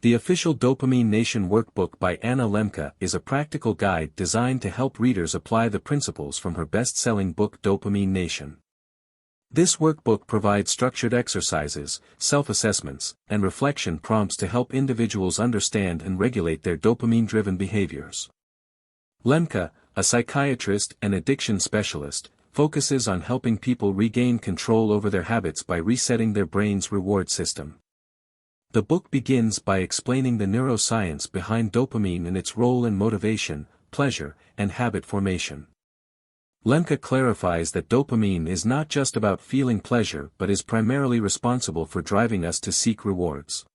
The official Dopamine Nation Workbook by Anna Lembke is a practical guide designed to help readers apply the principles from her best-selling book Dopamine Nation. This workbook provides structured exercises, self-assessments, and reflection prompts to help individuals understand and regulate their dopamine-driven behaviors. Lembke, a psychiatrist and addiction specialist, focuses on helping people regain control over their habits by resetting their brain's reward system. The book begins by explaining the neuroscience behind dopamine and its role in motivation, pleasure, and habit formation. Lembke clarifies that dopamine is not just about feeling pleasure but is primarily responsible for driving us to seek rewards.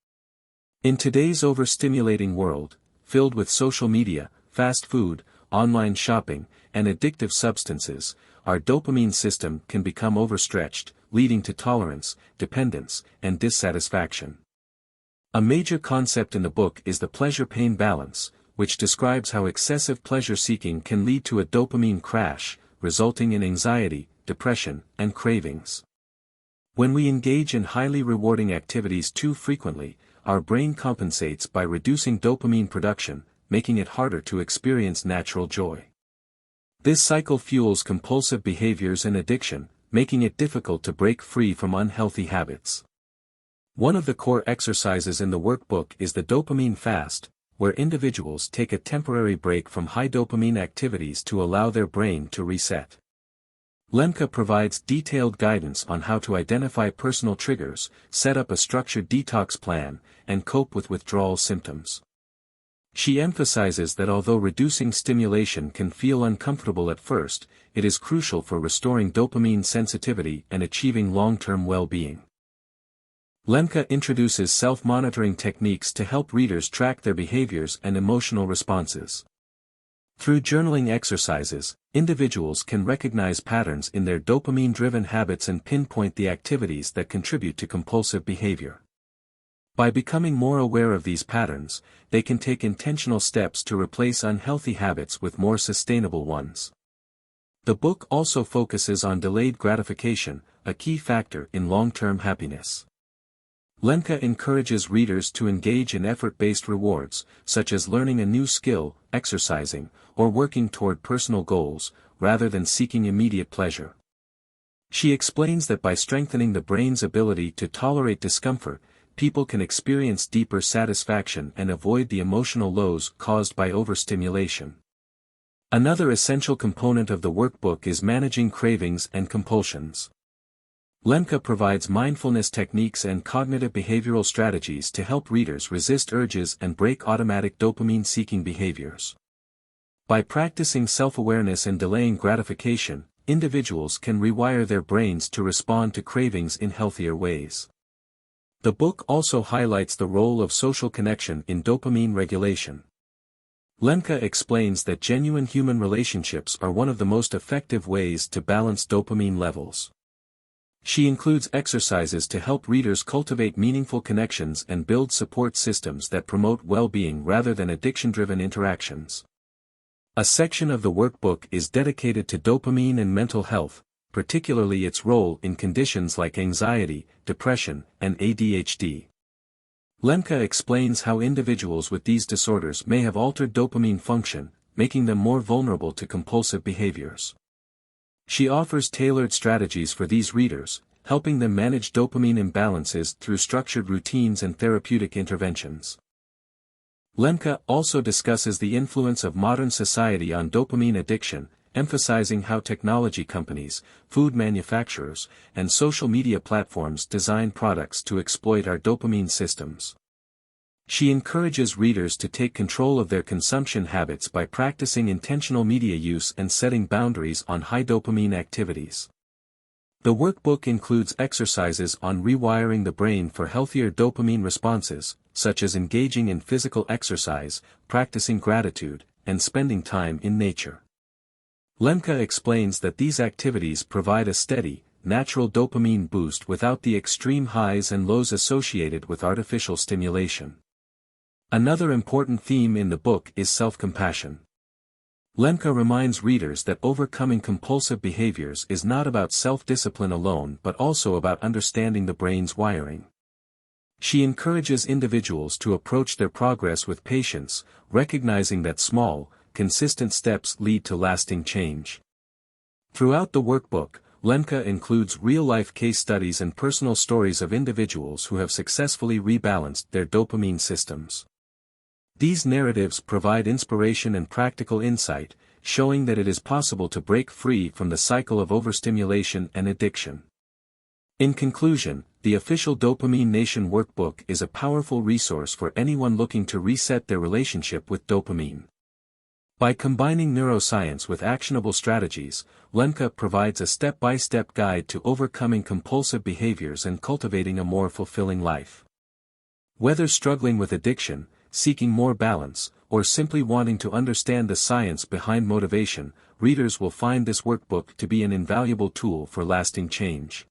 In today's overstimulating world, filled with social media, fast food, online shopping, and addictive substances, our dopamine system can become overstretched, leading to tolerance, dependence, and dissatisfaction. A major concept in the book is the pleasure-pain balance, which describes how excessive pleasure-seeking can lead to a dopamine crash, resulting in anxiety, depression, and cravings. When we engage in highly rewarding activities too frequently, our brain compensates by reducing dopamine production, making it harder to experience natural joy. This cycle fuels compulsive behaviors and addiction, making it difficult to break free from unhealthy habits. One of the core exercises in the workbook is the dopamine fast, where individuals take a temporary break from high dopamine activities to allow their brain to reset. Lembke provides detailed guidance on how to identify personal triggers, set up a structured detox plan, and cope with withdrawal symptoms. She emphasizes that although reducing stimulation can feel uncomfortable at first, it is crucial for restoring dopamine sensitivity and achieving long-term well-being. Lembke introduces self-monitoring techniques to help readers track their behaviors and emotional responses. Through journaling exercises, individuals can recognize patterns in their dopamine-driven habits and pinpoint the activities that contribute to compulsive behavior. By becoming more aware of these patterns, they can take intentional steps to replace unhealthy habits with more sustainable ones. The book also focuses on delayed gratification, a key factor in long-term happiness. Lembke encourages readers to engage in effort-based rewards, such as learning a new skill, exercising, or working toward personal goals, rather than seeking immediate pleasure. She explains that by strengthening the brain's ability to tolerate discomfort, people can experience deeper satisfaction and avoid the emotional lows caused by overstimulation. Another essential component of the workbook is managing cravings and compulsions. Lembke provides mindfulness techniques and cognitive behavioral strategies to help readers resist urges and break automatic dopamine-seeking behaviors. By practicing self-awareness and delaying gratification, individuals can rewire their brains to respond to cravings in healthier ways. The book also highlights the role of social connection in dopamine regulation. Lembke explains that genuine human relationships are one of the most effective ways to balance dopamine levels. She includes exercises to help readers cultivate meaningful connections and build support systems that promote well-being rather than addiction-driven interactions. A section of the workbook is dedicated to dopamine and mental health, particularly its role in conditions like anxiety, depression, and ADHD. Lembke explains how individuals with these disorders may have altered dopamine function, making them more vulnerable to compulsive behaviors. She offers tailored strategies for these readers, helping them manage dopamine imbalances through structured routines and therapeutic interventions. Lembke also discusses the influence of modern society on dopamine addiction, emphasizing how technology companies, food manufacturers, and social media platforms design products to exploit our dopamine systems. She encourages readers to take control of their consumption habits by practicing intentional media use and setting boundaries on high dopamine activities. The workbook includes exercises on rewiring the brain for healthier dopamine responses, such as engaging in physical exercise, practicing gratitude, and spending time in nature. Lembke explains that these activities provide a steady, natural dopamine boost without the extreme highs and lows associated with artificial stimulation. Another important theme in the book is self-compassion. Lembke reminds readers that overcoming compulsive behaviors is not about self-discipline alone but also about understanding the brain's wiring. She encourages individuals to approach their progress with patience, recognizing that small, consistent steps lead to lasting change. Throughout the workbook, Lembke includes real-life case studies and personal stories of individuals who have successfully rebalanced their dopamine systems. These narratives provide inspiration and practical insight, showing that it is possible to break free from the cycle of overstimulation and addiction. In conclusion, the official Dopamine Nation Workbook is a powerful resource for anyone looking to reset their relationship with dopamine. By combining neuroscience with actionable strategies, Lembke provides a step-by-step guide to overcoming compulsive behaviors and cultivating a more fulfilling life. Whether struggling with addiction, seeking more balance, or simply wanting to understand the science behind motivation, readers will find this workbook to be an invaluable tool for lasting change.